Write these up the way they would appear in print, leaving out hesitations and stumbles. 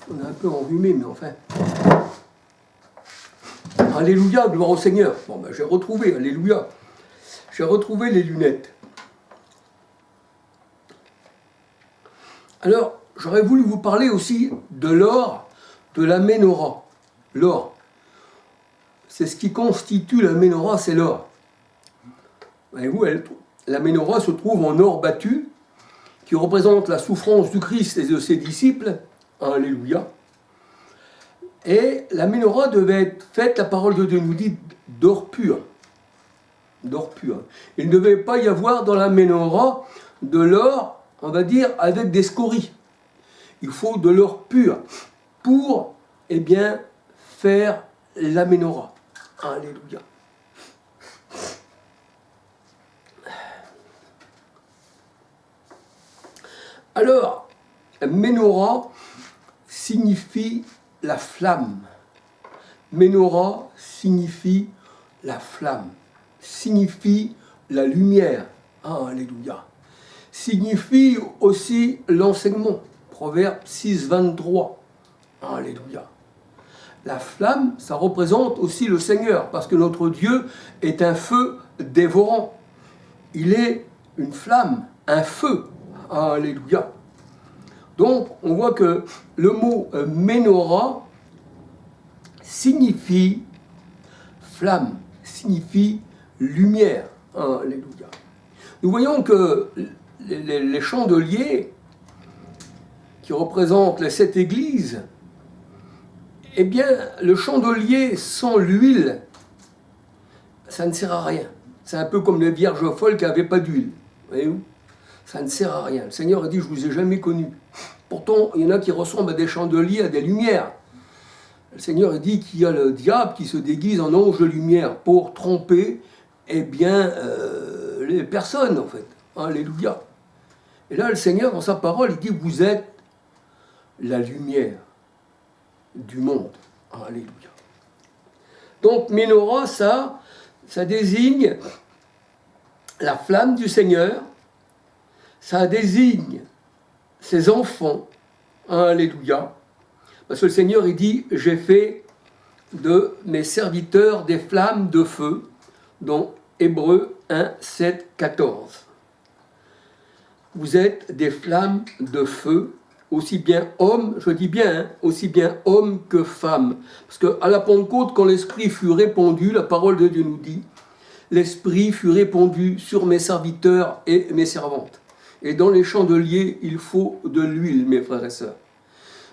On est un peu enrhumé, mais enfin. Alléluia, gloire au Seigneur. Bon, ben, j'ai retrouvé, alléluia. J'ai retrouvé les lunettes. Alors, j'aurais voulu vous parler aussi de l'or de la Ménorah. L'or. C'est ce qui constitue la Ménorah, c'est l'or. Voyez-vous, la Ménorah se trouve en or battu, qui représente la souffrance du Christ et de ses disciples. Alléluia. Et la Ménorah devait être faite, la parole de Dieu nous dit, d'or pur. D'or pur. Il ne devait pas y avoir dans la Ménorah de l'or, on va dire, avec des scories. Il faut de l'or pur pour, eh bien, faire la Ménorah. Alléluia. Alors, Ménorah signifie la flamme. Ménorah signifie la flamme. Signifie la lumière. Alléluia. Signifie aussi l'enseignement. Proverbe 6, 23. Alléluia. La flamme, ça représente aussi le Seigneur, parce que notre Dieu est un feu dévorant. Il est une flamme, un feu. Alléluia. Donc, on voit que le mot Ménorah signifie flamme, signifie lumière. Alléluia. Nous voyons que les chandeliers qui représentent les 7 églises, eh bien, le chandelier sans l'huile, ça ne sert à rien. C'est un peu comme les vierges folles qui n'avaient pas d'huile. Voyez-vous ? Ça ne sert à rien. Le Seigneur a dit, je ne vous ai jamais connus. Pourtant, il y en a qui ressemblent à des chandeliers, à des lumières. Le Seigneur a dit qu'il y a le diable qui se déguise en ange de lumière pour tromper, eh bien, les personnes, en fait. Alléluia. Et là, le Seigneur, dans sa parole, il dit, vous êtes la lumière du monde. Alléluia. Donc, Ménorah, ça désigne la flamme du Seigneur, ça désigne ses enfants. Alléluia. Parce que le Seigneur, il dit, j'ai fait de mes serviteurs des flammes de feu, dans Hébreux 1, 7, 14. Vous êtes des flammes de feu, aussi bien hommes, je dis bien, aussi bien hommes que femmes. Parce qu'à la Pentecôte, quand l'Esprit fut répandu, la parole de Dieu nous dit, l'Esprit fut répandu sur mes serviteurs et mes servantes. Et dans les chandeliers, il faut de l'huile, mes frères et sœurs.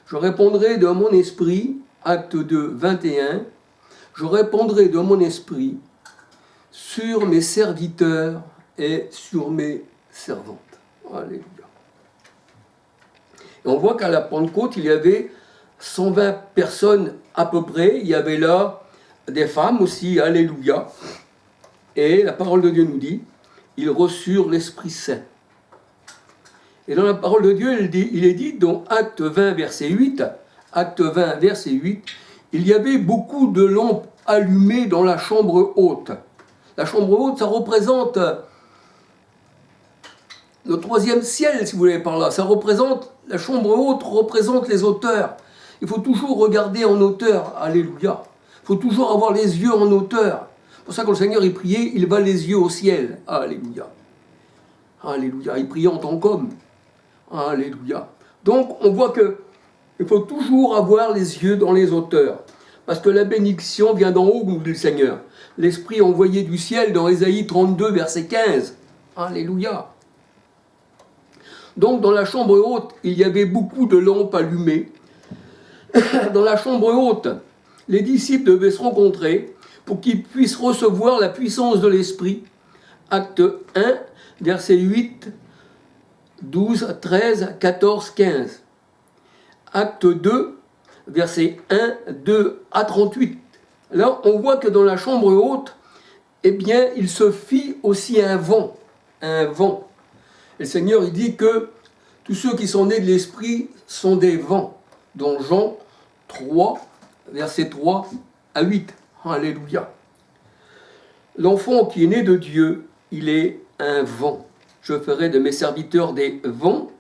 Je répondrai de mon esprit, acte 2, 21, je répondrai de mon esprit sur mes serviteurs et sur mes servantes. Alléluia. Et on voit qu'à la Pentecôte, il y avait 120 personnes à peu près. Il y avait là des femmes aussi, alléluia. Et la parole de Dieu nous dit, ils reçurent l'Esprit Saint. Et dans la parole de Dieu, il est dit, dans Acte 20, verset 8, Acte 20, verset 8, il y avait beaucoup de lampes allumées dans la chambre haute. La chambre haute, ça représente le 3e ciel, si vous voulez par là. Ça représente, la chambre haute représente les hauteurs. Il faut toujours regarder en hauteur. Alléluia. Il faut toujours avoir les yeux en hauteur. C'est pour ça que le Seigneur, il priait, il va les yeux au ciel. Alléluia. Alléluia. Il priait en tant qu'homme. Alléluia. Donc, on voit que il faut toujours avoir les yeux dans les hauteurs. Parce que la bénédiction vient d'en haut, nous dit le Seigneur. L'Esprit envoyé du ciel dans Ésaïe 32, verset 15. Alléluia. Donc, dans la chambre haute, il y avait beaucoup de lampes allumées. Dans la chambre haute, les disciples devaient se rencontrer pour qu'ils puissent recevoir la puissance de l'Esprit. Acte 1, verset 8, 12, 13, 14, 15. Acte 2, versets 1, 2 à 38. Là, on voit que dans la chambre haute, eh bien, il se fit aussi un vent. Un vent. Et le Seigneur, il dit que tous ceux qui sont nés de l'Esprit sont des vents. Dans Jean 3, versets 3 à 8. Alléluia. L'enfant qui est né de Dieu, il est un vent. Je ferai de mes serviteurs des vents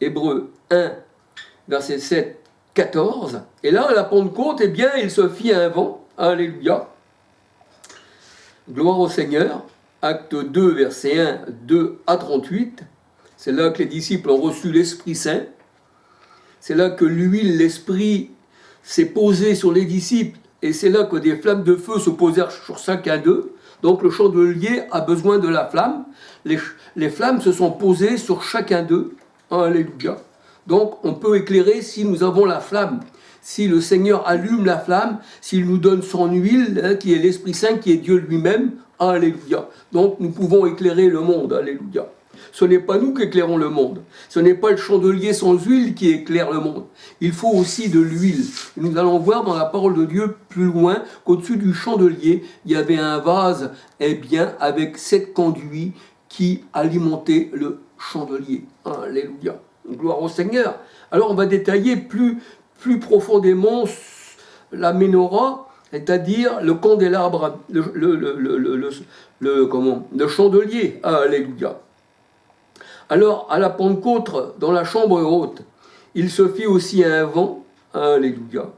Hébreux 1, verset 7, 14. Et là, à la Pentecôte, eh bien, il se fit un vent. Alléluia. Gloire au Seigneur. Acte 2, verset 1, 2 à 38. C'est là que les disciples ont reçu l'Esprit Saint. C'est là que l'huile, l'Esprit s'est posé sur les disciples. Et c'est là que des flammes de feu se posèrent sur chacun d'eux. Donc le chandelier a besoin de la flamme. Les flammes se sont posées sur chacun d'eux. Alléluia. Donc on peut éclairer si nous avons la flamme. Si le Seigneur allume la flamme, s'il nous donne son huile, qui est l'Esprit Saint, qui est Dieu lui-même. Alléluia. Donc nous pouvons éclairer le monde. Alléluia. Ce n'est pas nous qui éclairons le monde. Ce n'est pas le chandelier sans huile qui éclaire le monde. Il faut aussi de l'huile. Nous allons voir dans la parole de Dieu plus loin qu'au-dessus du chandelier, il y avait un vase, avec 7 conduits qui alimentaient le chandelier. Alléluia. Gloire au Seigneur. Alors on va détailler plus profondément la menorah, c'est-à-dire le candélabre, le chandelier. Alléluia. Alors, à la Pentecôte, dans la chambre haute, il se fit aussi un vent, alléluia,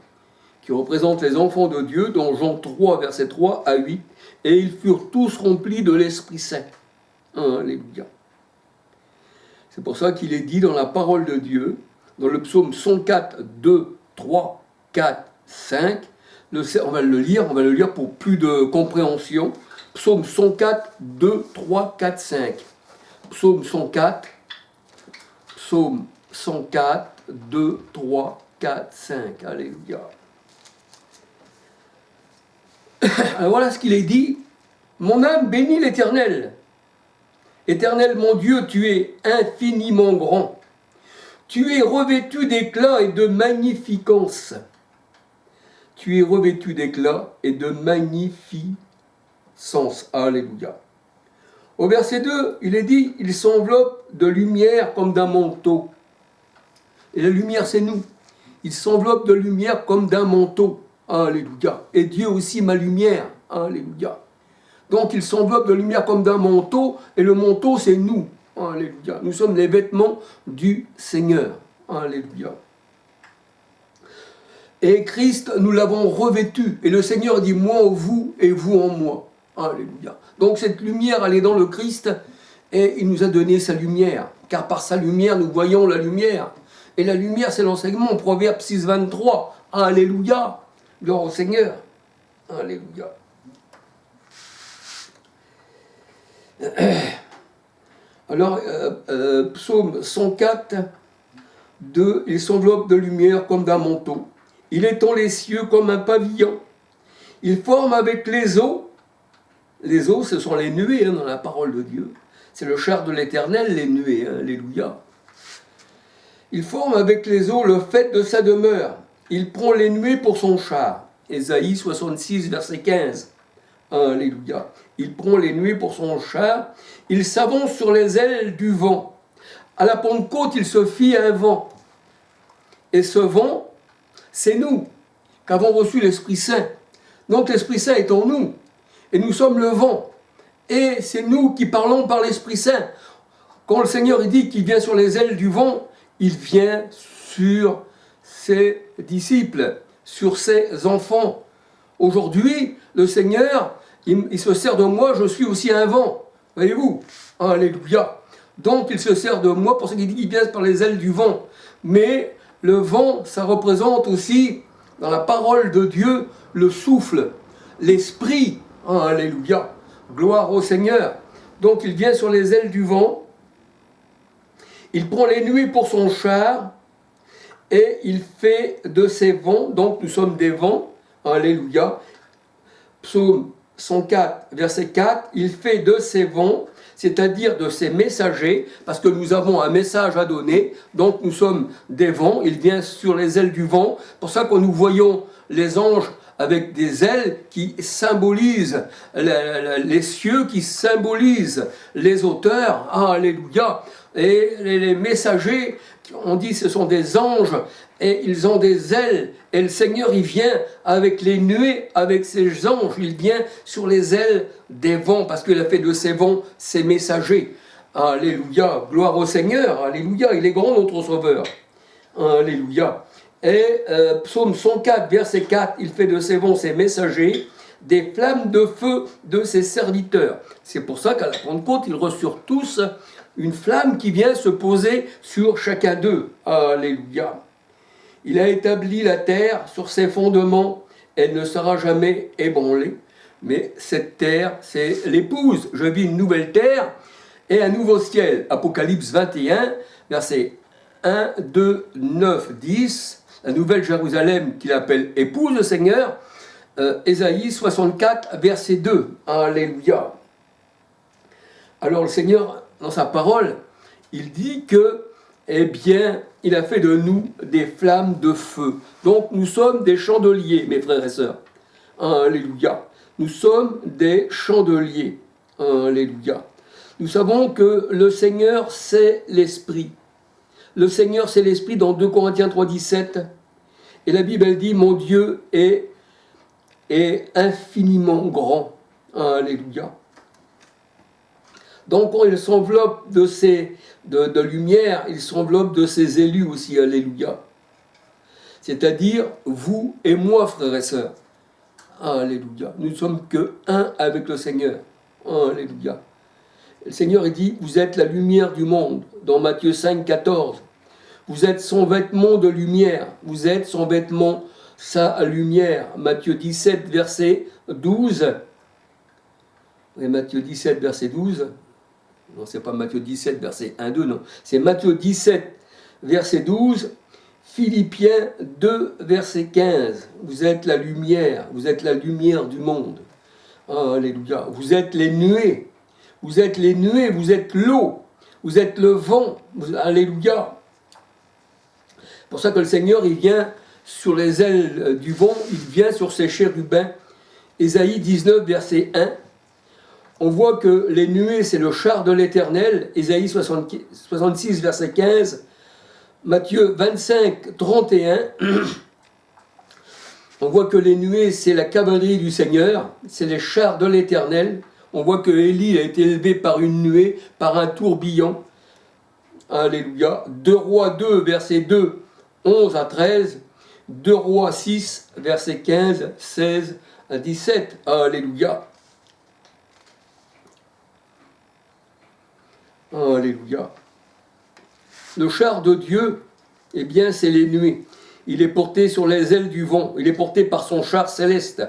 qui représente les enfants de Dieu, dans Jean 3, versets 3 à 8, et ils furent tous remplis de l'Esprit Saint. Alléluia. C'est pour ça qu'il est dit dans la parole de Dieu, dans le psaume 104, 2, 3, 4, 5, on va le lire pour plus de compréhension. Psaume 104, 2, 3, 4, 5. Psaume 104, 2, 3, 4, 5. Alléluia. Alors voilà ce qu'il est dit. Mon âme bénit l'Éternel. Éternel mon Dieu, tu es infiniment grand. Tu es revêtu d'éclat et de magnificence. Tu es revêtu d'éclat et de magnificence. Alléluia. Au verset 2, il est dit, il s'enveloppe de lumière comme d'un manteau. Et la lumière, c'est nous. Il s'enveloppe de lumière comme d'un manteau. Alléluia. Et Dieu aussi, ma lumière. Alléluia. Donc, il s'enveloppe de lumière comme d'un manteau, et le manteau, c'est nous. Alléluia. Nous sommes les vêtements du Seigneur. Alléluia. Et Christ, nous l'avons revêtu. Et le Seigneur dit, moi en vous et vous en moi. Alléluia. Donc cette lumière, elle est dans le Christ et il nous a donné sa lumière. Car par sa lumière, nous voyons la lumière. Et la lumière, c'est l'enseignement. Proverbe 6, 23. Alléluia. Gloire au Seigneur. Alléluia. Alors, psaume 104, 2. Il s'enveloppe de lumière comme d'un manteau. Il étend les cieux comme un pavillon. Il forme avec les eaux. Les eaux, ce sont les nuées dans la parole de Dieu. C'est le char de l'Éternel, les nuées. Alléluia. Il forme avec les eaux le fait de sa demeure. Il prend les nuées pour son char. Ésaïe 66, verset 15. Alléluia. Il prend les nuées pour son char. Il s'avance sur les ailes du vent. À la Pentecôte, il se fit un vent. Et ce vent, c'est nous, qu'avons reçu l'Esprit Saint. Donc l'Esprit Saint est en nous. Et nous sommes le vent. Et c'est nous qui parlons par l'Esprit Saint. Quand le Seigneur dit qu'il vient sur les ailes du vent, il vient sur ses disciples, sur ses enfants. Aujourd'hui, le Seigneur, il se sert de moi, je suis aussi un vent. Voyez-vous? Alléluia. Donc il se sert de moi pour ce qu'il dit qu'il vient par les ailes du vent. Mais le vent, ça représente aussi, dans la parole de Dieu, le souffle, l'esprit. Alléluia. Gloire au Seigneur. Donc il vient sur les ailes du vent. Il prend les nuées pour son char. Et il fait de ces vents, donc nous sommes des vents. Alléluia. Psaume 104, verset 4. Il fait de ces vents, c'est-à-dire de ces messagers, parce que nous avons un message à donner, donc nous sommes des vents, il vient sur les ailes du vent, pour ça que nous voyons les anges avec des ailes qui symbolisent les cieux, qui symbolisent les auteurs, alléluia, et les messagers, on dit ce sont des anges, et ils ont des ailes, et le Seigneur il vient avec les nuées, avec ses anges, il vient sur les ailes des vents, parce qu'il a fait de ces vents ses messagers. Alléluia, gloire au Seigneur, alléluia, il est grand notre Sauveur. Alléluia. Et psaume 104, verset 4, il fait de ses vents ses messagers, des flammes de feu de ses serviteurs. C'est pour ça qu'à la Pentecôte, ils reçurent tous une flamme qui vient se poser sur chacun d'eux. Alléluia. Il a établi la terre sur ses fondements, elle ne sera jamais ébranlée. Mais cette terre, c'est l'épouse. Je vis une nouvelle terre et un nouveau ciel. Apocalypse 21, versets 1, 2, 9, 10. La nouvelle Jérusalem qu'il appelle épouse le Seigneur. Ésaïe 64, verset 2. Alléluia. Alors le Seigneur, dans sa parole, il dit que, eh bien, il a fait de nous des flammes de feu. Donc nous sommes des chandeliers, mes frères et sœurs. Alléluia. Nous sommes des chandeliers. Alléluia. Nous savons que le Seigneur, c'est l'Esprit. Le Seigneur, c'est l'Esprit dans 2 Corinthiens 3, 17. Et la Bible, elle dit, mon Dieu est infiniment grand. Alléluia. Donc, quand il s'enveloppe de lumière, il s'enveloppe de ses élus aussi. Alléluia. C'est-à-dire, vous et moi, frères et sœurs. Alléluia. Nous ne sommes que un avec le Seigneur. Alléluia. Le Seigneur, il dit, vous êtes la lumière du monde, dans Matthieu 5, 14. Vous êtes son vêtement de lumière. Vous êtes son vêtement, sa lumière. Matthieu 17, verset 12. Et Matthieu 17, verset 12. Non, c'est pas Matthieu 17, verset 1, 2, non. C'est Matthieu 17, verset 12. Philippiens 2, verset 15. Vous êtes la lumière du monde. Alléluia. Vous êtes les nuées. Vous êtes les nuées, vous êtes l'eau. Vous êtes le vent. Alléluia. C'est pour ça que le Seigneur, il vient sur les ailes du vent, il vient sur ses chérubins. Ésaïe 19, verset 1. On voit que les nuées, c'est le char de l'Éternel. Ésaïe 66, verset 15. Matthieu 25, 31, on voit que les nuées, c'est la cavalerie du Seigneur, c'est les chars de l'Éternel. On voit que Élie a été élevé par une nuée, par un tourbillon. Alléluia. 2 Rois 2, verset 2, 11 à 13. 2 Rois 6, verset 15, 16 à 17. Alléluia. Alléluia. Le char de Dieu, eh bien, c'est les nuées. Il est porté sur les ailes du vent. Il est porté par son char céleste.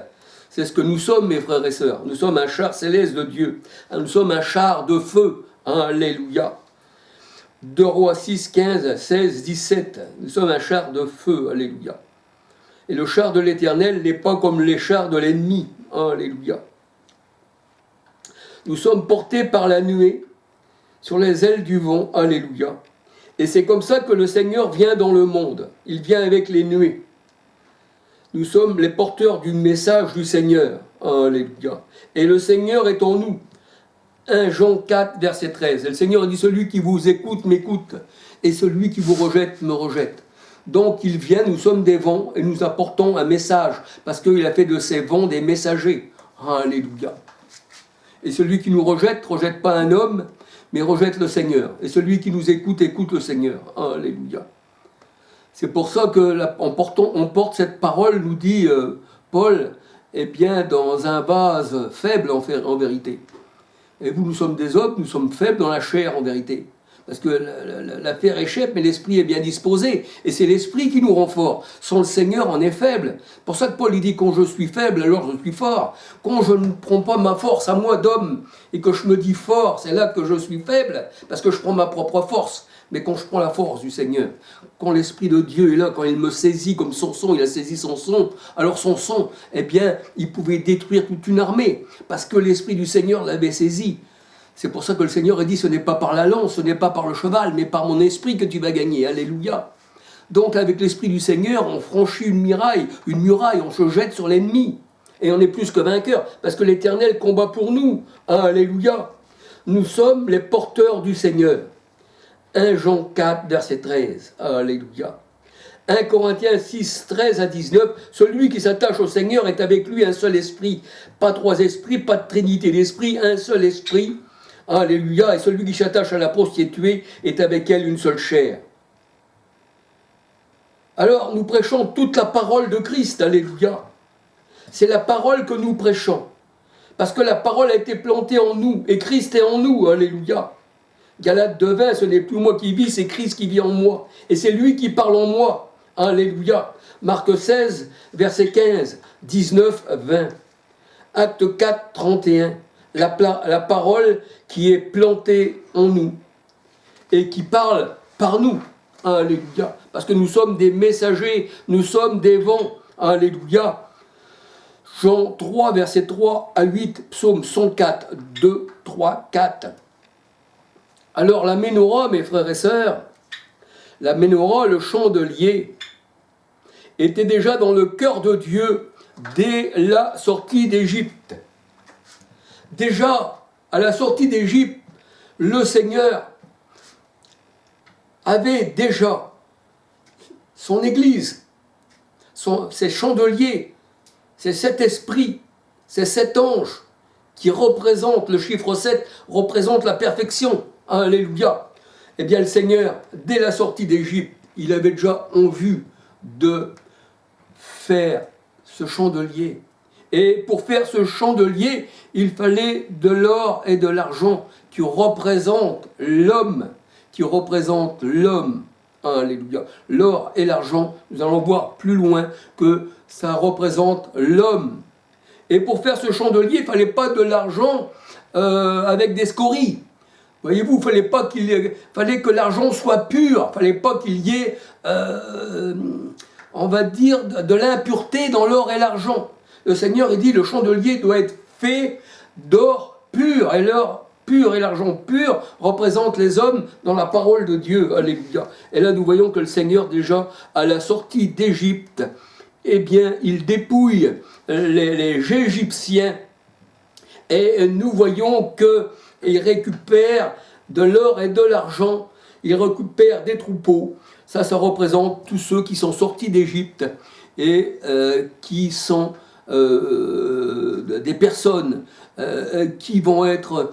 C'est ce que nous sommes, mes frères et sœurs. Nous sommes un char céleste de Dieu. Nous sommes un char de feu. Alléluia. 2 Rois 6, 15, 16, 17. Nous sommes un char de feu. Alléluia. Et le char de l'Éternel n'est pas comme les chars de l'ennemi. Alléluia. Nous sommes portés par la nuée sur les ailes du vent. Alléluia. Et c'est comme ça que le Seigneur vient dans le monde. Il vient avec les nuées. Nous sommes les porteurs du message du Seigneur. Alléluia. Et le Seigneur est en nous. 1 Jean 4, verset 13. Et le Seigneur dit, celui qui vous écoute, m'écoute. Et celui qui vous rejette, me rejette. Donc il vient, nous sommes des vents, et nous apportons un message. Parce qu'il a fait de ces vents des messagers. Alléluia. Et celui qui nous rejette pas un homme, mais rejette le Seigneur. Et celui qui nous écoute, écoute le Seigneur. Alléluia. C'est pour ça que on porte cette parole, nous dit Paul, eh bien, dans un vase faible en vérité. Et nous sommes des hommes, nous sommes faibles dans la chair en vérité. Parce que la chair est chère, mais l'esprit est bien disposé. Et c'est l'esprit qui nous rend forts. Sans le Seigneur, on est faible. C'est pour ça que Paul il dit, quand je suis faible, alors je suis fort. Quand je ne prends pas ma force à moi d'homme, et que je me dis fort, c'est là que je suis faible, parce que je prends ma propre force. Mais quand je prends la force du Seigneur, quand l'Esprit de Dieu est là, quand il me saisit comme Samson, il a saisi son son, alors son son, eh bien, il pouvait détruire toute une armée, parce que l'Esprit du Seigneur l'avait saisi. C'est pour ça que le Seigneur a dit, ce n'est pas par la lance, ce n'est pas par le cheval, mais par mon esprit que tu vas gagner. Alléluia. Donc avec l'Esprit du Seigneur, on franchit une muraille, on se jette sur l'ennemi. Et on est plus que vainqueur, parce que l'Éternel combat pour nous. Alléluia. Nous sommes les porteurs du Seigneur. 1 Jean 4, verset 13. Alléluia. 1 Corinthiens 6, 13 à 19. Celui qui s'attache au Seigneur est avec lui un seul esprit. Pas trois esprits, pas de trinité d'esprit, un seul esprit. Alléluia. Et celui qui s'attache à la prostituée est avec elle une seule chair. Alors, nous prêchons toute la parole de Christ. Alléluia. C'est la parole que nous prêchons. Parce que la parole a été plantée en nous. Et Christ est en nous. Alléluia. Galates 2:20, ce n'est plus moi qui vis, c'est Christ qui vit en moi. Et c'est lui qui parle en moi. Alléluia. Marc 16, verset 15, 19, 20. Acte 4, 31. La parole qui est plantée en nous et qui parle par nous. Alléluia. Parce que nous sommes des messagers, nous sommes des vents. Alléluia. Jean 3, verset 3 à 8, psaume 104, 2, 3, 4. Alors la Ménorah, mes frères et sœurs, la Ménorah, le chandelier, était déjà dans le cœur de Dieu dès la sortie d'Égypte. Déjà, à la sortie d'Égypte, le Seigneur avait déjà son Église, ses chandeliers, ses 7 esprits, ses 7 anges qui représentent, le chiffre 7 représente la perfection. Alléluia. Eh bien le Seigneur, dès la sortie d'Égypte, il avait déjà en vue de faire ce chandelier. Et pour faire ce chandelier, il fallait de l'or et de l'argent qui représentent l'homme, Alléluia. L'or et l'argent, nous allons voir plus loin que ça représente l'homme. Et pour faire ce chandelier, il ne fallait pas de l'argent avec des scories. Voyez-vous, il fallait que l'argent soit pur, il ne fallait pas qu'il y ait, on va dire, de l'impureté dans l'or et l'argent. Le Seigneur, il dit, le chandelier doit être fait d'or pur, et l'or pur et l'argent pur représentent les hommes dans la parole de Dieu. Alléluia. Et là, nous voyons que le Seigneur, déjà, à la sortie d'Égypte, eh bien, il dépouille les Égyptiens, et nous voyons que il récupère de l'or et de l'argent, il récupère des troupeaux. Ça représente tous ceux qui sont sortis d'Égypte et qui sont des personnes qui vont être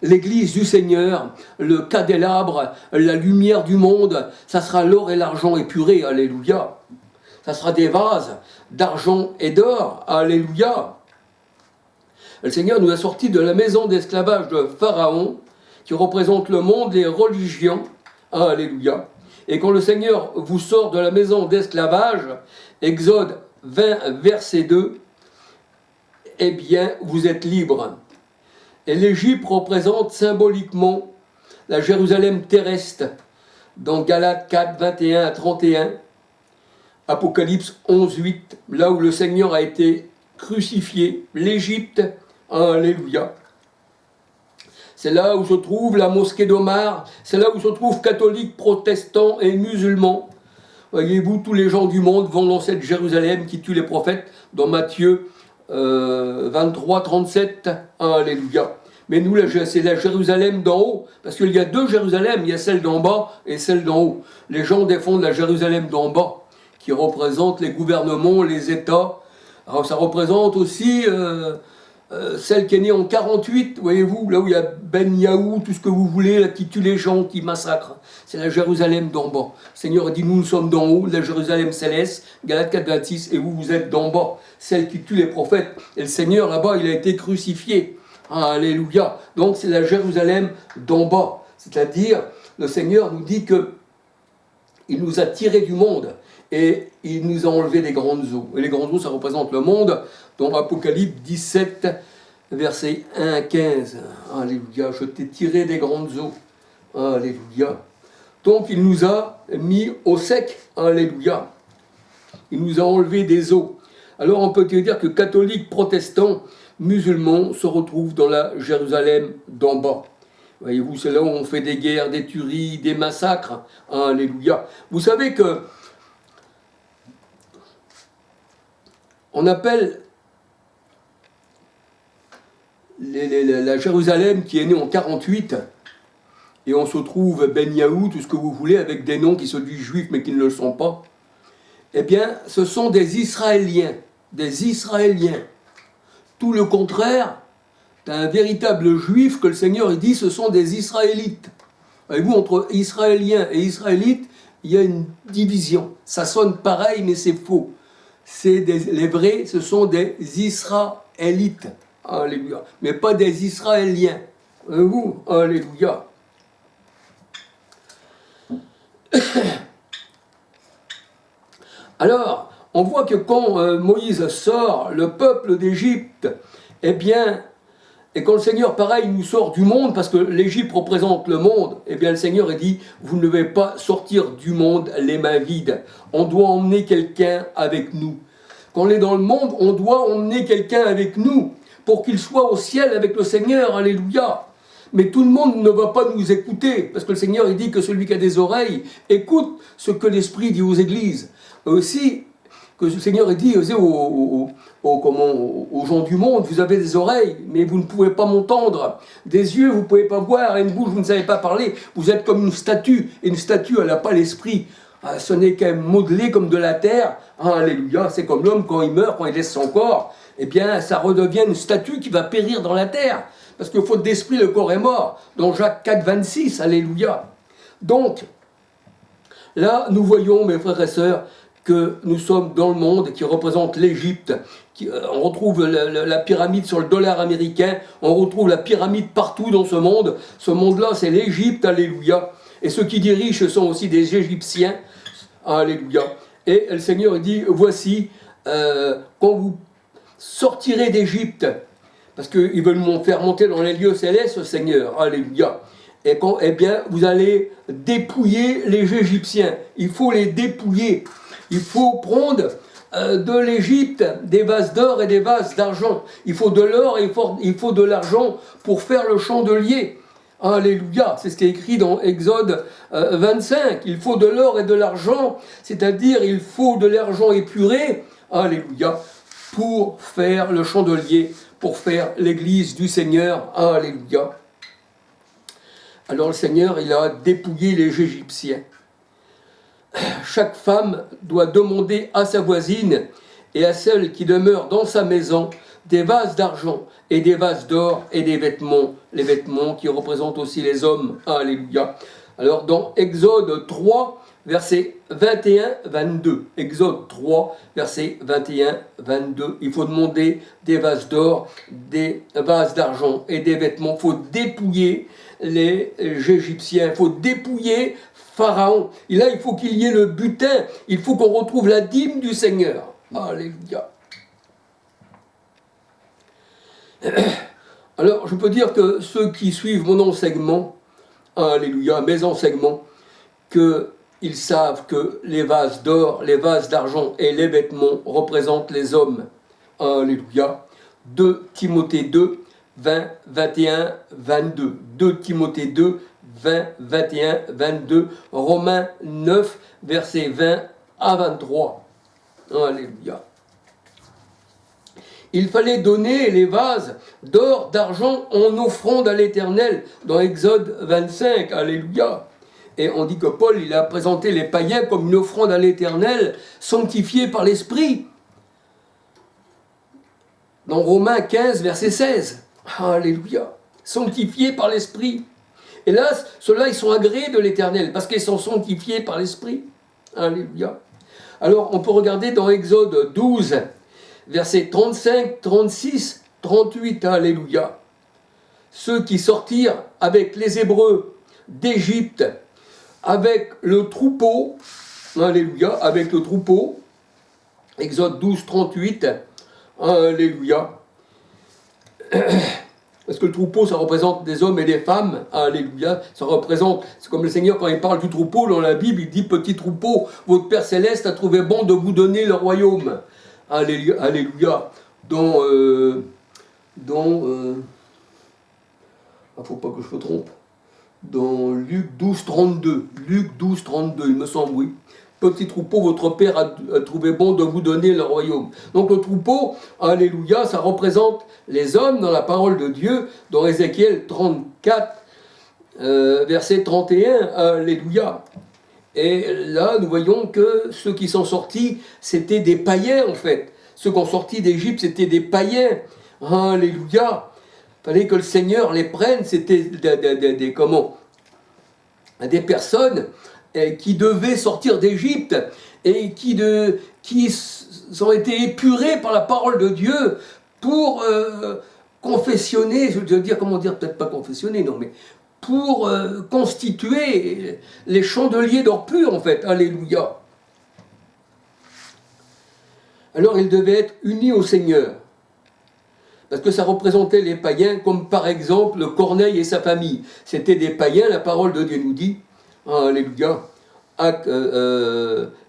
l'église du Seigneur, le candélabre, la lumière du monde. Ça sera l'or et l'argent épuré, alléluia. Ça sera des vases d'argent et d'or, alléluia. Le Seigneur nous a sortis de la maison d'esclavage de Pharaon, qui représente le monde, les religions. Alléluia. Et quand le Seigneur vous sort de la maison d'esclavage, Exode 20, verset 2, eh bien, vous êtes libres. Et l'Égypte représente symboliquement la Jérusalem terrestre, dans Galates 4, 21 à 31, Apocalypse 11, 8, là où le Seigneur a été crucifié, l'Égypte. Alléluia. C'est là où se trouve la mosquée d'Omar, c'est là où se trouvent catholiques, protestants et musulmans. Voyez-vous, tous les gens du monde vont dans cette Jérusalem qui tue les prophètes, dans Matthieu 23, 37. Alléluia. Mais nous, c'est la Jérusalem d'en haut, parce qu'il y a 2 Jérusalem, il y a celle d'en bas et celle d'en haut. Les gens défendent la Jérusalem d'en bas, qui représente les gouvernements, les États. Alors ça représente aussi celle qui est née en 48, voyez-vous, là où il y a Ben Yaou, tout ce que vous voulez, là, qui tue les gens, qui massacre. C'est la Jérusalem d'en bas. Le Seigneur a dit, nous sommes d'en haut, la Jérusalem céleste, Galates 4, 26, et vous êtes d'en bas, celle qui tue les prophètes. Et le Seigneur, là-bas, il a été crucifié. Alléluia. Donc c'est la Jérusalem d'en bas. C'est-à-dire, le Seigneur nous dit que il nous a tirés du monde et il nous a enlevé des grandes eaux. Et les grandes eaux, ça représente le monde, dans Apocalypse 17, versets 1 à 15. Alléluia, je t'ai tiré des grandes eaux. Alléluia. Donc il nous a mis au sec. Alléluia. Il nous a enlevé des eaux. Alors on peut dire que catholiques, protestants, musulmans se retrouvent dans la Jérusalem d'en bas. Voyez-vous, c'est là où on fait des guerres, des tueries, des massacres. Alléluia. Vous savez que on appelle la Jérusalem qui est née en 48, et on se trouve Ben Yaou, tout ce que vous voulez, avec des noms qui se disent juifs mais qui ne le sont pas. Eh bien, ce sont des Israéliens. Des Israéliens. Tout le contraire d'un véritable juif que le Seigneur il dit ce sont des Israélites. Voyez-vous, entre Israéliens et Israélites, il y a une division. Ça sonne pareil, mais c'est faux. Les vrais, ce sont des Israélites. Alléluia. Mais pas des Israéliens. Voyez-vous, alléluia. Alors, on voit que quand Moïse sort le peuple d'Égypte, eh bien, et quand le Seigneur, pareil, nous sort du monde, parce que l'Égypte représente le monde, eh bien, le Seigneur a dit, vous ne devez pas sortir du monde les mains vides. On doit emmener quelqu'un avec nous. Quand on est dans le monde, on doit emmener quelqu'un avec nous, pour qu'il soit au ciel avec le Seigneur. Alléluia. Mais tout le monde ne va pas nous écouter, parce que le Seigneur, il dit que celui qui a des oreilles, écoute ce que l'Esprit dit aux églises. Aussi, que le Seigneur dit aux gens du monde, vous avez des oreilles, mais vous ne pouvez pas m'entendre. Des yeux, vous ne pouvez pas voir, et une bouche, vous ne savez pas parler. Vous êtes comme une statue, et une statue, elle n'a pas l'esprit. Ce n'est qu'un modelé comme de la terre. Alléluia, c'est comme l'homme quand il meurt, quand il laisse son corps, eh bien, ça redevient une statue qui va périr dans la terre. Parce que faute d'esprit, le corps est mort. Dans Jacques 4, 26, alléluia. Donc, là, nous voyons, mes frères et sœurs, que nous sommes dans le monde qui représente l'Égypte. On retrouve la pyramide sur le dollar américain, on retrouve la pyramide partout dans ce monde. Ce monde-là, c'est l'Égypte, alléluia. Et ceux qui dirigent sont aussi des Égyptiens, alléluia. Et le Seigneur dit, voici, quand vous sortirez d'Égypte, parce qu'ils veulent nous faire monter dans les lieux célestes, le Seigneur, alléluia. Et eh bien, vous allez dépouiller les Égyptiens. Il faut les dépouiller. Il faut prendre de l'Égypte des vases d'or et des vases d'argent. Il faut de l'or et il faut de l'argent pour faire le chandelier. Alléluia, c'est ce qui est écrit dans Exode 25. Il faut de l'or et de l'argent, c'est-à-dire il faut de l'argent épuré, alléluia, pour faire le chandelier, pour faire l'église du Seigneur, alléluia. Alors le Seigneur, il a dépouillé les Égyptiens. Chaque femme doit demander à sa voisine et à celle qui demeure dans sa maison des vases d'argent et des vases d'or et des vêtements, les vêtements qui représentent aussi les hommes. Alléluia. Alors dans Exode 3, versets 21-22, Exode 3, versets 21-22, il faut demander des vases d'or, des vases d'argent et des vêtements. Il faut dépouiller les Égyptiens, il faut dépouiller Pharaon. Et là, il faut qu'il y ait le butin, il faut qu'on retrouve la dîme du Seigneur. Alléluia. Alors, je peux dire que ceux qui suivent mon enseignement, alléluia, mes enseignements, qu'ils savent que les vases d'or, les vases d'argent et les vêtements représentent les hommes. Alléluia. 2 Timothée 2, 20, 21, 22. 2 Timothée 2, 20, 21, 22. Romains 9, versets 20 à 23. Alléluia. Il fallait donner les vases d'or, d'argent en offrande à l'Éternel dans Exode 25. Alléluia. Et on dit que Paul, il a présenté les païens comme une offrande à l'Éternel, sanctifiée par l'Esprit. Dans Romains 15, verset 16. Alléluia. Sanctifiés par l'Esprit. Et là, ceux-là, ils sont agréés de l'Éternel, parce qu'ils sont sanctifiés par l'Esprit. Alléluia. Alors, on peut regarder dans Exode 12, versets 35, 36, 38. Alléluia. Ceux qui sortirent avec les Hébreux d'Égypte, avec le troupeau, alléluia, avec le troupeau, Exode 12, 38, alléluia. Parce que le troupeau, ça représente des hommes et des femmes, alléluia, ça représente, c'est comme le Seigneur quand il parle du troupeau, dans la Bible, il dit, petit troupeau, votre Père Céleste a trouvé bon de vous donner le royaume, alléluia, alléluia. Faut pas que je me trompe, dans Luc 12, 32, Luc 12, 32, il me semble, oui. Petit troupeau, votre Père a trouvé bon de vous donner le royaume. Donc le troupeau, alléluia, ça représente les hommes dans la parole de Dieu, dans Ézéchiel 34, verset 31, alléluia. Et là, nous voyons que ceux qui sont sortis, c'était des païens en fait. Ceux qui ont sorti d'Égypte, c'était des païens, alléluia. fallait que le Seigneur les prenne, c'était des personnes qui devaient sortir d'Égypte et qui ont été épurées par la parole de Dieu pour confessionner, je veux dire, comment dire, peut-être pas confessionner, non, mais pour constituer les chandeliers d'or pur, en fait. Alléluia. Alors ils devaient être unis au Seigneur, parce que ça représentait les païens, comme par exemple Corneille et sa famille. C'était des païens, la parole de Dieu nous dit, alléluia,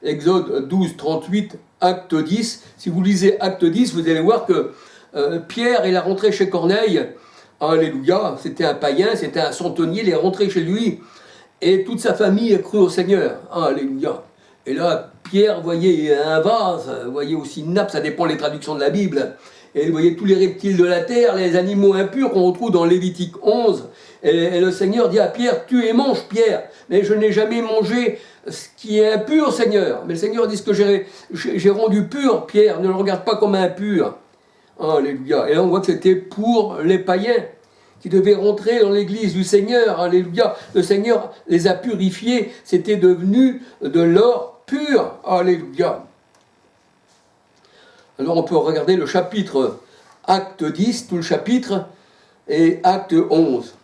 Exode 12, 38, Acte 10. Si vous lisez Acte 10, vous allez voir que Pierre, il est rentré chez Corneille, alléluia, c'était un païen, c'était un centenier, il est rentré chez lui, et toute sa famille a cru au Seigneur, alléluia. Et là, Pierre voyait un vase, voyait aussi une nappe, ça dépend des traductions de la Bible, et il voyait tous les reptiles de la terre, les animaux impurs qu'on retrouve dans Lévitique 11, et le Seigneur dit à Pierre, tu es mange, Pierre, mais je n'ai jamais mangé ce qui est impur, Seigneur. Mais le Seigneur dit, ce que j'ai rendu pur, Pierre, ne le regarde pas comme impur. Alléluia. Et là, on voit que c'était pour les païens qui devaient rentrer dans l'église du Seigneur. Alléluia. Le Seigneur les a purifiés. C'était devenu de l'or pur. Alléluia. Alors, on peut regarder le chapitre Acte 10, tout le chapitre, et Acte 11.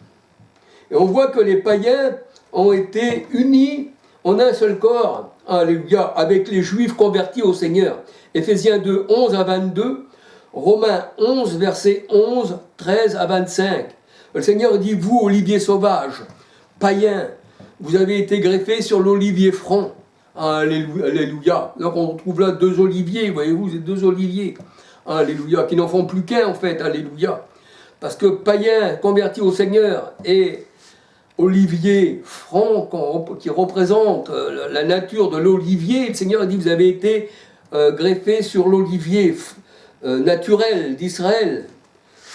Et on voit que les païens ont été unis en un seul corps. Alléluia. Avec les Juifs convertis au Seigneur. Éphésiens 2, 11 à 22. Romains 11, versets 11, 13 à 25. Le Seigneur dit, vous, olivier sauvage, païens, vous avez été greffés sur l'olivier franc. Alléluia. Donc on trouve là deux oliviers, voyez-vous, c'est deux oliviers. Alléluia, qui n'en font plus qu'un en fait. Alléluia. Parce que païens convertis au Seigneur et olivier franc qui représente la nature de l'olivier, le Seigneur dit, vous avez été greffés sur l'olivier naturel d'Israël,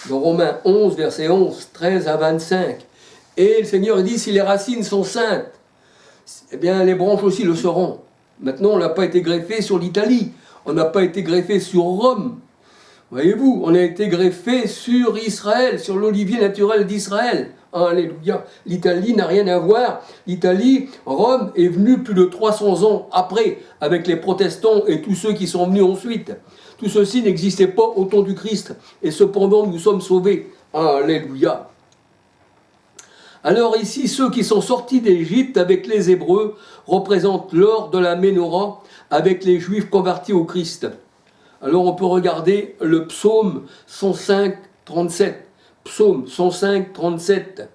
dans Romains 11, verset 11, 13 à 25. Et le Seigneur dit, si les racines sont saintes, eh bien les branches aussi le seront. Maintenant, on n'a pas été greffé sur l'Italie, on n'a pas été greffé sur Rome. Voyez-vous, on a été greffé sur Israël, sur l'olivier naturel d'Israël. Alléluia. L'Italie n'a rien à voir. L'Italie, Rome est venue plus de 300 ans après, avec les protestants et tous ceux qui sont venus ensuite. Tout ceci n'existait pas au temps du Christ. Et cependant, nous sommes sauvés. Alléluia. Alors ici, ceux qui sont sortis d'Égypte avec les Hébreux représentent l'or de la Ménorah avec les Juifs convertis au Christ. Alors on peut regarder le psaume 105, 37. Psaume 105, 37.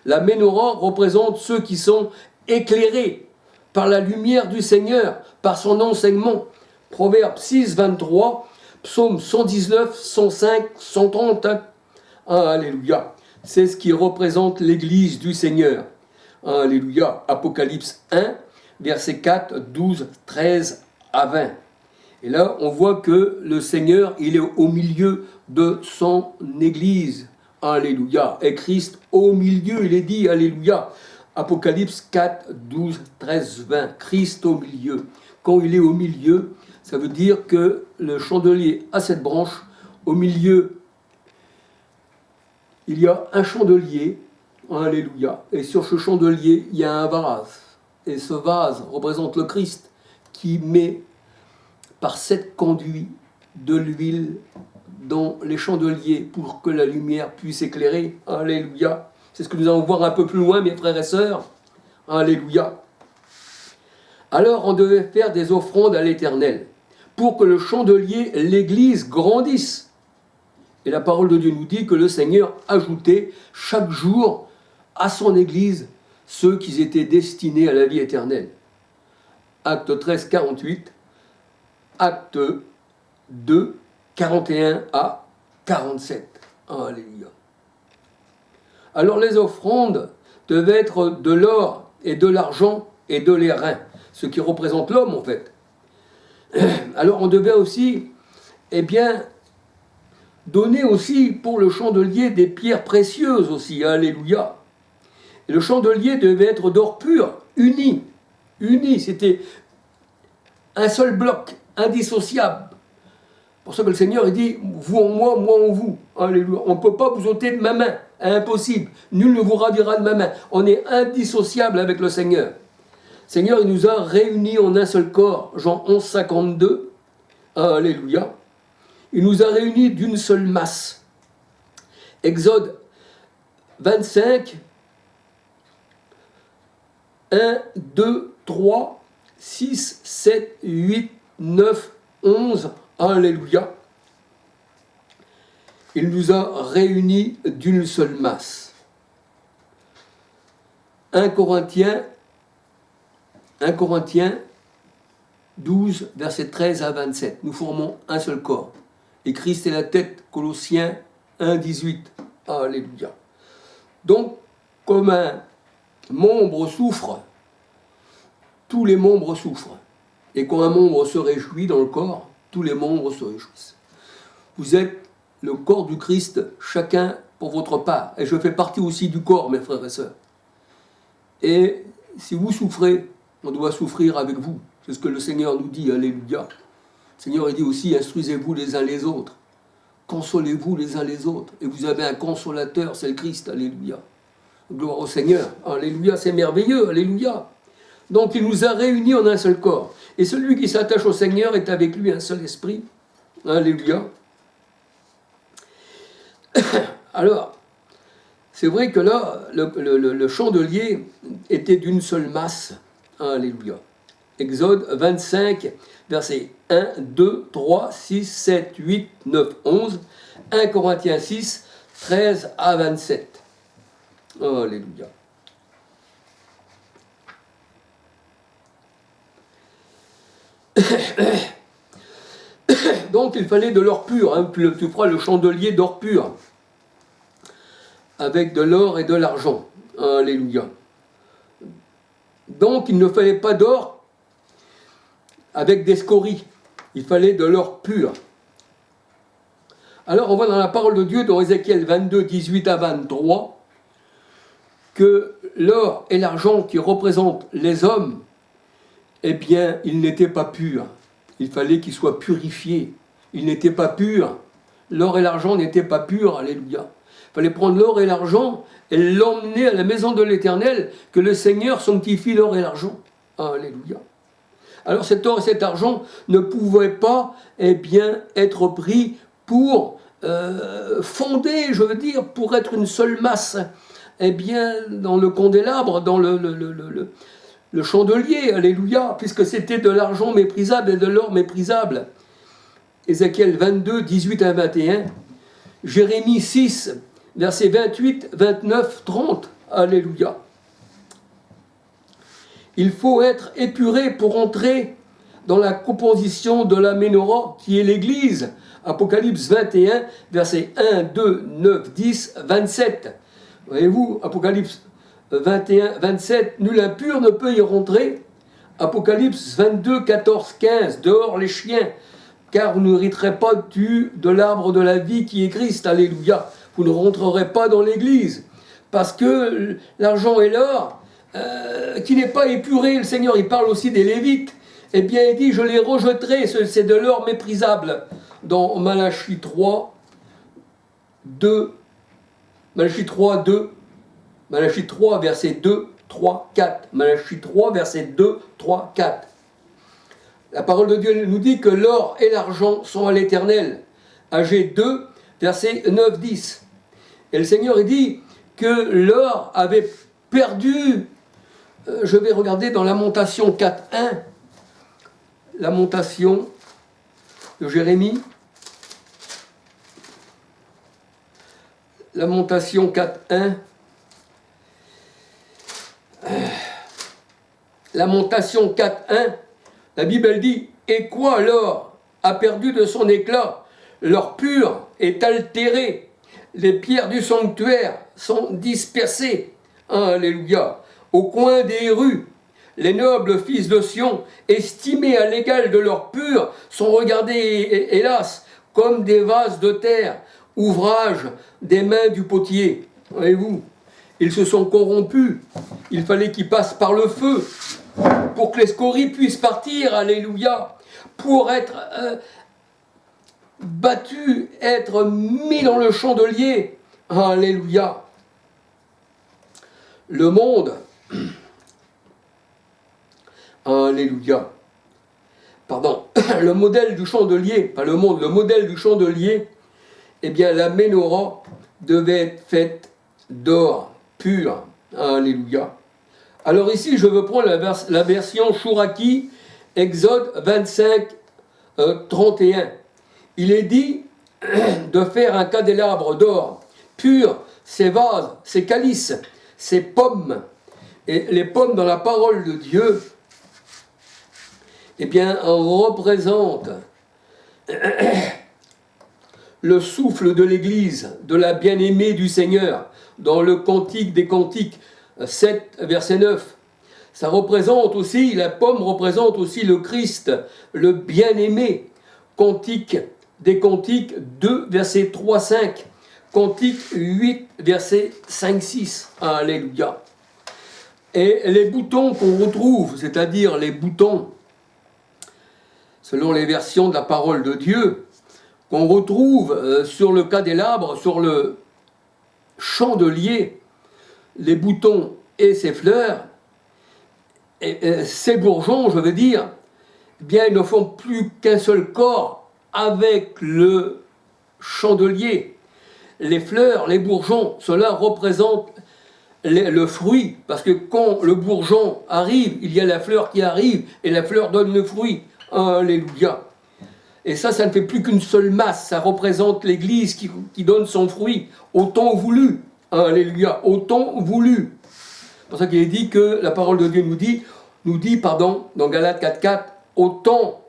La Ménorah représente ceux qui sont éclairés par la lumière du Seigneur, par son enseignement. Proverbe 6, 23, Psaume 119, 105, 130. Alléluia. C'est ce qui représente l'Église du Seigneur. Alléluia. Apocalypse 1, versets 4, 12, 13 à 20. Et là, on voit que le Seigneur, il est au milieu de son Église. Alléluia. Et Christ au milieu, il est dit, alléluia. Apocalypse 4, 12, 13, 20. Christ au milieu. Quand il est au milieu, ça veut dire que le chandelier a cette branche. Au milieu, il y a un chandelier. Alléluia. Et sur ce chandelier, il y a un vase. Et ce vase représente le Christ qui met par 7 conduits de l'huile dans les chandeliers pour que la lumière puisse éclairer. Alléluia. C'est ce que nous allons voir un peu plus loin, mes frères et sœurs. Alléluia. Alors on devait faire des offrandes à l'Éternel pour que le chandelier, l'Église, grandisse. Et la parole de Dieu nous dit que le Seigneur ajoutait chaque jour à son Église ceux qui étaient destinés à la vie éternelle. Acte 13, 48. Acte 2, 41 à 47. Alléluia. Alors les offrandes devaient être de l'or et de l'argent et de l'airain, ce qui représente l'homme en fait. Alors on devait aussi, donner aussi pour le chandelier des pierres précieuses aussi. Alléluia. Et le chandelier devait être d'or pur, uni, c'était un seul bloc, indissociable. pour ça que le Seigneur il dit, vous en moi, moi en vous. Alléluia. On ne peut pas vous ôter de ma main. Impossible. Nul ne vous ravira de ma main. On est indissociable avec le Seigneur. Le Seigneur, il nous a réunis en un seul corps. Jean 11, 52. Alléluia. Il nous a réunis d'une seule masse. Exode 25, 1, 2, 3, 6, 7, 8, 9, 11. Alléluia. Il nous a réunis d'une seule masse. 1 Corinthiens 12, versets 13 à 27. Nous formons un seul corps. Et Christ est la tête. Colossiens 1, 18. Alléluia. Donc, comme un membre souffre, tous les membres souffrent. Et quand un membre se réjouit dans le corps, tous les membres se réjouissent. Vous êtes le corps du Christ, chacun pour votre part. Et je fais partie aussi du corps, mes frères et sœurs. Et si vous souffrez, on doit souffrir avec vous. C'est ce que le Seigneur nous dit, alléluia. Le Seigneur il dit aussi, instruisez-vous les uns les autres. Consolez-vous les uns les autres. Et vous avez un consolateur, c'est le Christ, alléluia. Gloire au Seigneur, alléluia, c'est merveilleux, alléluia. Donc il nous a réunis en un seul corps. Et celui qui s'attache au Seigneur est avec lui un seul esprit. Alléluia. Alors, c'est vrai que là, le chandelier était d'une seule masse. Alléluia. Exode 25, versets 1, 2, 3, 6, 7, 8, 9, 11. 1 Corinthiens 6, 13 à 27. Alléluia. Donc il fallait de l'or pur, hein, tu prends le chandelier d'or pur, avec de l'or et de l'argent. Alléluia. Donc il ne fallait pas d'or avec des scories, il fallait de l'or pur. Alors on voit dans la parole de Dieu, dans Ézéchiel 22, 18 à 23, que l'or et l'argent qui représentent les hommes, eh bien, ils n'étaient pas purs. Il fallait qu'ils soient purifiés. Ils n'étaient pas purs. L'or et l'argent n'étaient pas purs. Alléluia. Il fallait prendre l'or et l'argent et l'emmener à la maison de l'Éternel, que le Seigneur sanctifie l'or et l'argent. Alléluia. Alors cet or et cet argent ne pouvaient pas, eh bien, être pris pour fonder, je veux dire, pour être une seule masse, eh bien, dans le candélabre, dans le chandelier, alléluia, puisque c'était de l'argent méprisable et de l'or méprisable. Ézéchiel 22, 18 à 21, Jérémie 6, versets 28, 29, 30, alléluia. Il faut être épuré pour entrer dans la composition de la Ménorah, qui est l'Église. Apocalypse 21, versets 1, 2, 9, 10, 27. Voyez-vous, Apocalypse 21, 27, nul impur ne peut y rentrer. Apocalypse 22, 14, 15, dehors les chiens, car vous n'hériterez pas de l'arbre de la vie qui est Christ, alléluia. Vous ne rentrerez pas dans l'église, parce que l'argent et l'or, qui n'est pas épuré, le Seigneur, il parle aussi des Lévites, eh bien il dit, je les rejetterai, c'est de l'or méprisable, dans Malachie 3, 2, Malachie 3, 2, Malachie 3, verset 2, 3, 4. Malachie 3, verset 2, 3, 4. La parole de Dieu nous dit que l'or et l'argent sont à l'Éternel. Agé 2, verset 9, 10. Et le Seigneur dit que l'or avait perdu, je vais regarder dans Lamentation 4, 1, Lamentation de Jérémie, Lamentation 4, 1, Lamentation 4, 1, la Bible elle dit, et quoi l'or a perdu de son éclat, l'or pur est altéré, les pierres du sanctuaire sont dispersées, alléluia, au coin des rues, les nobles fils de Sion, estimés à l'égal de l'or pur, sont regardés, hélas, comme des vases de terre, ouvrage des mains du potier. Voyez-vous, ils se sont corrompus, il fallait qu'ils passent par le feu, pour que les scories puissent partir, alléluia, pour être battu, être mis dans le chandelier. Alléluia. Le monde, alléluia, pardon, le modèle du chandelier, pas le monde, le modèle du chandelier, eh bien la menorah devait être faite d'or pur. Alléluia. Alors ici, je veux prendre la version Chouraki, Exode 25, 31. Il est dit de faire un candélabre d'or pur, ses vases, ses calices, ses pommes. Et les pommes dans la parole de Dieu, eh bien, représentent le souffle de l'Église, de la bien-aimée du Seigneur, dans le Cantique des Cantiques, 7, verset 9. Ça représente aussi, la pomme représente aussi le Christ, le bien-aimé. Cantique des Cantiques 2, verset 3, 5. Cantique 8, verset 5, 6. Alléluia. Et les boutons qu'on retrouve, c'est-à-dire les boutons, selon les versions de la parole de Dieu, qu'on retrouve sur le candélabre, sur le chandelier, les boutons et ses fleurs, et ces bourgeons, je veux dire, eh bien, ils ne font plus qu'un seul corps avec le chandelier. Les fleurs, les bourgeons, cela représente le fruit, parce que quand le bourgeon arrive, il y a la fleur qui arrive, et la fleur donne le fruit. Alléluia. Et ça ne fait plus qu'une seule masse, ça représente l'Église qui donne son fruit au temps voulu. Alléluia, au temps voulu. C'est pour ça qu'il est dit que la parole de Dieu nous dit dans Galates 4.4, au temps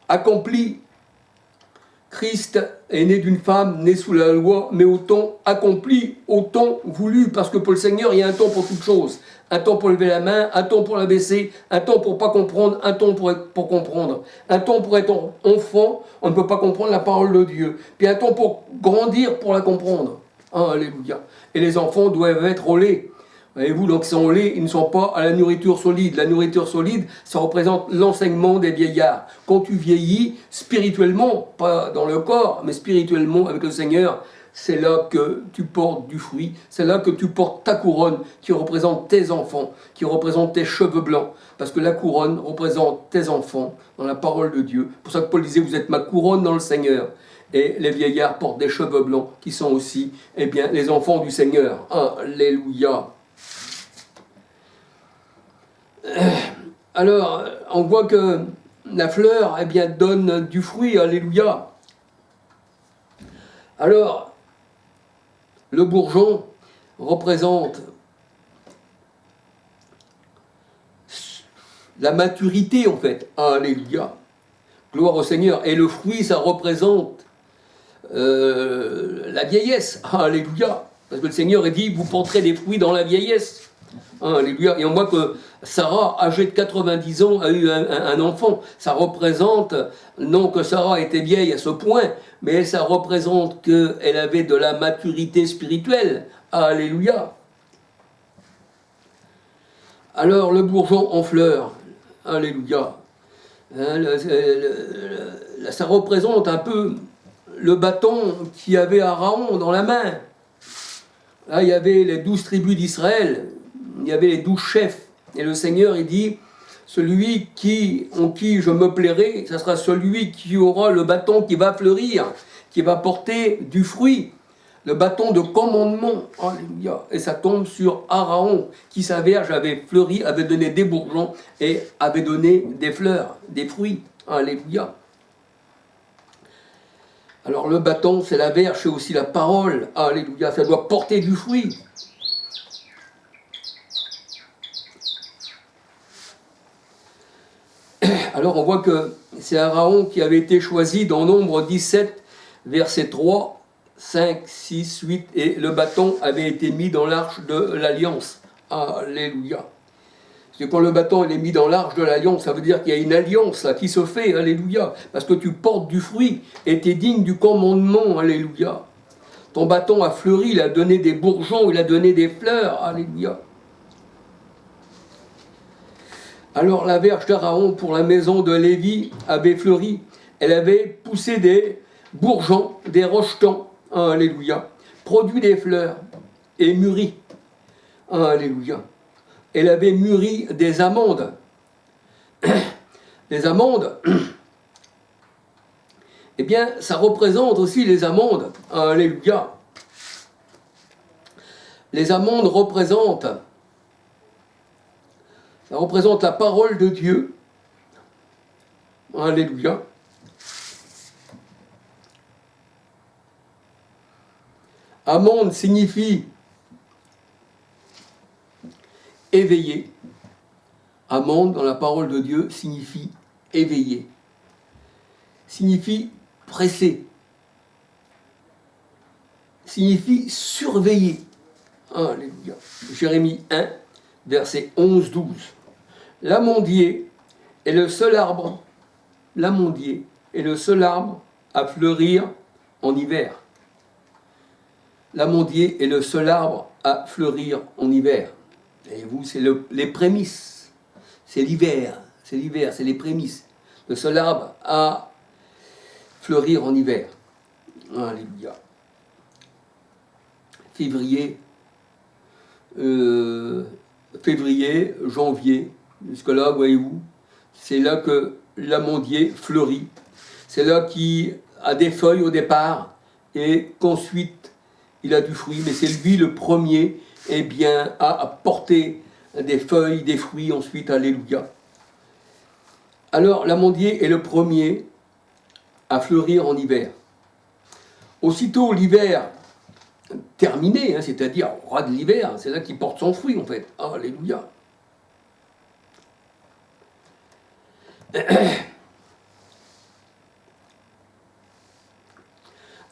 accompli, Christ est né d'une femme, née sous la loi, mais au temps accompli, au temps voulu, parce que pour le Seigneur, il y a un temps pour toutes choses. Un temps pour lever la main, un temps pour la baisser, un temps pour pas comprendre, un temps pour comprendre. Un temps pour être enfant, on ne peut pas comprendre la parole de Dieu. Puis un temps pour grandir, pour la comprendre. Alléluia. Et les enfants doivent être au lait. Voyez-vous, donc ils sont au lait, ils ne sont pas à la nourriture solide. La nourriture solide, ça représente l'enseignement des vieillards. Quand tu vieillis, spirituellement, pas dans le corps, mais spirituellement avec le Seigneur, c'est là que tu portes du fruit, c'est là que tu portes ta couronne qui représente tes enfants, qui représente tes cheveux blancs. Parce que la couronne représente tes enfants dans la parole de Dieu. C'est pour ça que Paul disait, vous êtes ma couronne dans le Seigneur. Et les vieillards portent des cheveux blancs qui sont aussi, eh bien, les enfants du Seigneur. Alléluia. Alors, on voit que la fleur, eh bien, donne du fruit, alléluia. Alors, le bourgeon représente la maturité, en fait, alléluia. Gloire au Seigneur. Et le fruit, ça représente la vieillesse, alléluia. Parce que le Seigneur a dit, vous porterez des fruits dans la vieillesse. Alléluia. Et on voit que Sarah, âgée de 90 ans, a eu un enfant. Ça représente, non que Sarah était vieille à ce point, mais ça représente qu'elle avait de la maturité spirituelle. Alléluia. Alors le bourgeon en fleurs. Alléluia. Ça représente un peu le bâton qu'il y avait Aaron dans la main. Là, il y avait les 12 tribus d'Israël. Il y avait les 12 chefs. Et le Seigneur, il dit, celui en qui je me plairai, ce sera celui qui aura le bâton qui va fleurir, qui va porter du fruit. Le bâton de commandement. Alléluia. Et ça tombe sur Aaron, qui sa verge avait fleuri, avait donné des bourgeons et avait donné des fleurs, des fruits. Alléluia. Alors le bâton, c'est la verge, c'est aussi la parole. Alléluia. Ça doit porter du fruit. Alors on voit que c'est Aaron qui avait été choisi dans Nombre 17, verset 3, 5, 6, 8, et le bâton avait été mis dans l'arche de l'alliance. Alléluia. Parce que quand le bâton est mis dans l'arche de l'alliance, ça veut dire qu'il y a une alliance là, qui se fait, alléluia. Parce que tu portes du fruit et tu es digne du commandement, alléluia. Ton bâton a fleuri, il a donné des bourgeons, il a donné des fleurs, alléluia. Alors la verge d'Aaron pour la maison de Lévi avait fleuri, Elle avait poussé des bourgeons, des rochetons, alléluia, produit des fleurs et mûri, alléluia. Elle avait mûri des amandes. Les amandes, eh bien, ça représente aussi les amandes, alléluia. Les amandes représentent la parole de Dieu, alléluia. Amande signifie éveillé. Amande dans la parole de Dieu signifie éveillé. Signifie pressé. Signifie surveiller. Alléluia. Jérémie 1, verset 11-12. L'amandier est le seul arbre. L'amandier est le seul arbre à fleurir en hiver. L'amandier est le seul arbre à fleurir en hiver. Voyez-vous, c'est les prémices. C'est l'hiver, c'est les prémices. Le seul arbre à fleurir en hiver. Alléluia. Février, janvier, jusque-là, voyez-vous, c'est là que l'amandier fleurit. C'est là qu'il a des feuilles au départ et qu'ensuite il a du fruit, mais c'est lui le premier à porter des feuilles, des fruits ensuite, alléluia. Alors l'amandier est le premier à fleurir en hiver. Aussitôt l'hiver terminé, c'est-à-dire au ras de l'hiver, c'est là qu'il porte son fruit en fait, alléluia.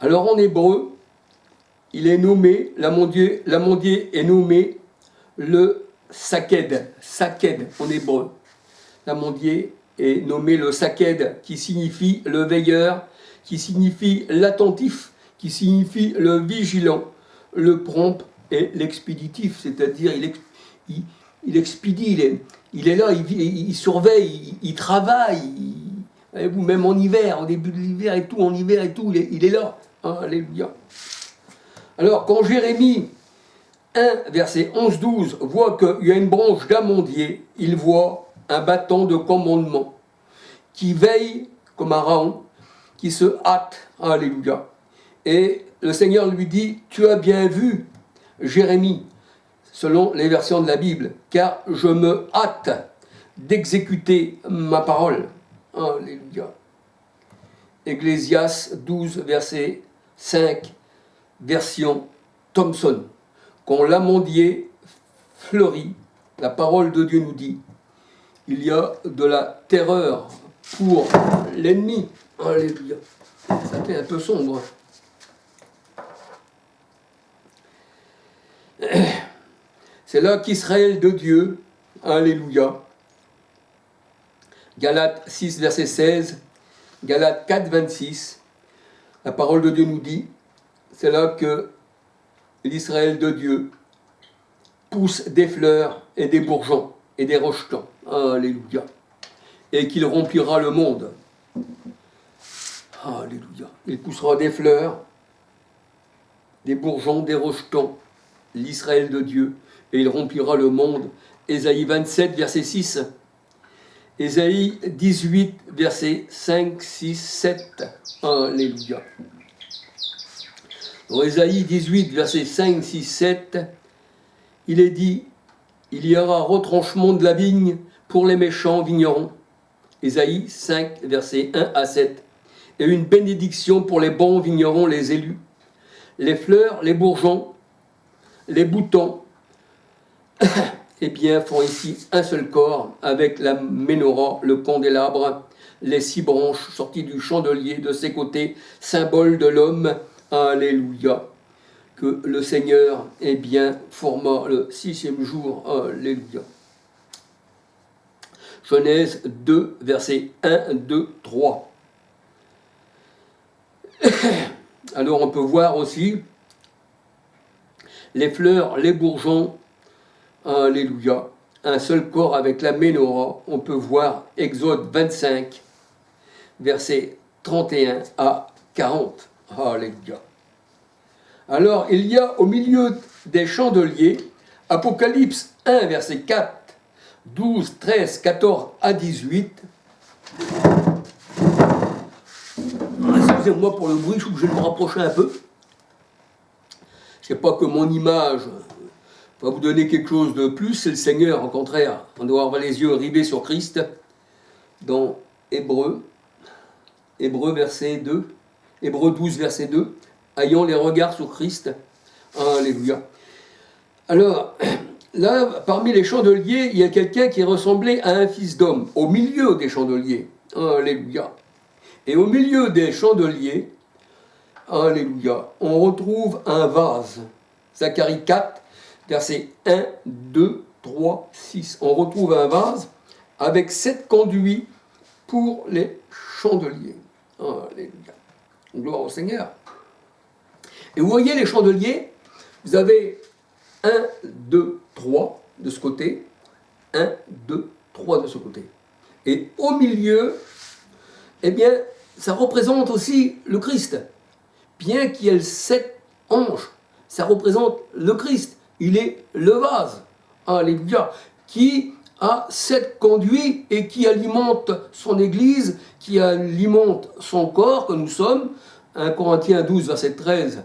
Alors en hébreu, il est nommé, l'amandier est nommé le saked en hébreu. L'amandier est nommé le saked, qui signifie le veilleur, qui signifie l'attentif, qui signifie le vigilant, le prompt et l'expéditif, c'est-à-dire il expédie, il est là, il surveille, il travaille, vous même en hiver, au début de l'hiver et tout, en hiver et tout, il est là. Alléluia. Alors, quand Jérémie 1, verset 11-12, voit qu'il y a une branche d'amandier, il voit un bâton de commandement qui veille comme Aaron, qui se hâte. Alléluia. Et le Seigneur lui dit, tu as bien vu, Jérémie, selon les versions de la Bible, car je me hâte d'exécuter ma parole. Alléluia. Ecclésias 12, verset 5, version Thomson. Quand l'amandier fleurit, la parole de Dieu nous dit, il y a de la terreur pour l'ennemi. Alléluia. Ça fait un peu sombre. C'est là qu'Israël de Dieu, alléluia. Galates 6, verset 16, Galates 4, 26, la parole de Dieu nous dit, c'est là que l'Israël de Dieu pousse des fleurs et des bourgeons et des rejetons, alléluia, et qu'il remplira le monde. Alléluia. Il poussera des fleurs, des bourgeons, des rejetons, l'Israël de Dieu, et il remplira le monde. Ésaïe 27, verset 6. Ésaïe 18, verset 5, 6, 7. Alléluia. Dans Ésaïe 18, verset 5, 6, 7, il est dit, il y aura retranchement de la vigne pour les méchants vignerons. Ésaïe 5, verset 1 à 7. Et une bénédiction pour les bons vignerons, les élus. Les fleurs, les bourgeons, les boutons, font ici un seul corps avec la ménorah, le candélabre, les 6 branches sorties du chandelier de ses côtés, symbole de l'homme. Alléluia. Que le Seigneur forma le 6e jour. Alléluia. Genèse 2, versets 1, 2, 3. Alors on peut voir aussi les fleurs, les bourgeons, alléluia, un seul corps avec la ménorah. On peut voir Exode 25, versets 31 à 40. Alléluia. Alors, il y a au milieu des chandeliers, Apocalypse 1, verset 4, 12, 13, 14 à 18. Excusez-moi pour le bruit, je suis obligé de me rapprocher un peu. Je ne sais pas que mon image va vous donner quelque chose de plus, c'est le Seigneur, au contraire. On doit avoir les yeux rivés sur Christ. Dans Hébreu 12, verset 2, ayant les regards sur Christ. Alléluia. Alors, là, parmi les chandeliers, il y a quelqu'un qui ressemblait à un fils d'homme, au milieu des chandeliers. Alléluia. Et au milieu des chandeliers, alléluia, on retrouve un vase. Zacharie 4, versets 1, 2, 3, 6. On retrouve un vase avec 7 conduits pour les chandeliers. Alléluia. Gloire au Seigneur. Et vous voyez les chandeliers, vous avez 1, 2, 3 de ce côté, 1, 2, 3 de ce côté. Et au milieu, eh bien, ça représente aussi le Christ. Bien qu'il y ait 7 anges, ça représente le Christ. Il est le vase, alléluia, qui a 7 conduits et qui alimente son Église, qui alimente son corps que nous sommes. 1 Corinthiens 12, verset 13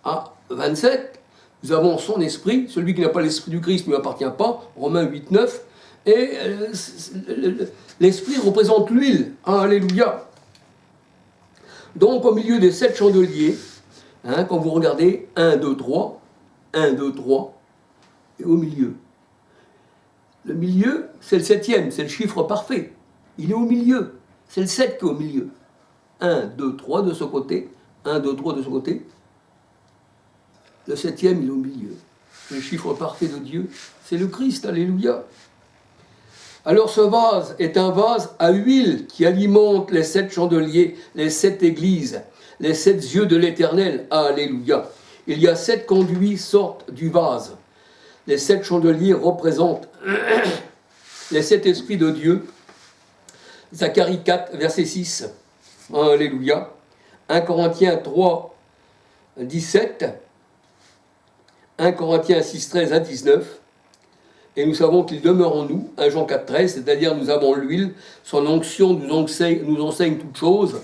à 27. Nous avons son esprit, celui qui n'a pas l'esprit du Christ ne lui appartient pas, Romains 8, 9. Et l'esprit représente l'huile, alléluia. Donc, au milieu des 7 chandeliers, quand vous regardez, 1, 2, 3, 1, 2, 3, et au milieu. Le milieu, c'est le 7e, c'est le chiffre parfait. Il est au milieu. C'est le 7 qui est au milieu. 1, 2, 3 de ce côté, 1, 2, 3 de ce côté. Le 7e, il est au milieu. Le chiffre parfait de Dieu, c'est le Christ, alléluia. Alors ce vase est un vase à huile qui alimente les 7 chandeliers, les 7 églises, les 7 yeux de l'Éternel, alléluia. Il y a 7 conduits sortent du vase. Les 7 chandeliers représentent les 7 esprits de Dieu. Zacharie 4, verset 6, alléluia. 1 Corinthiens 3, 17, 1 Corinthiens 6, 13 à 19. Et nous savons qu'il demeure en nous, 1 Jean 4, 13, c'est-à-dire nous avons l'huile, son onction nous enseigne toutes choses.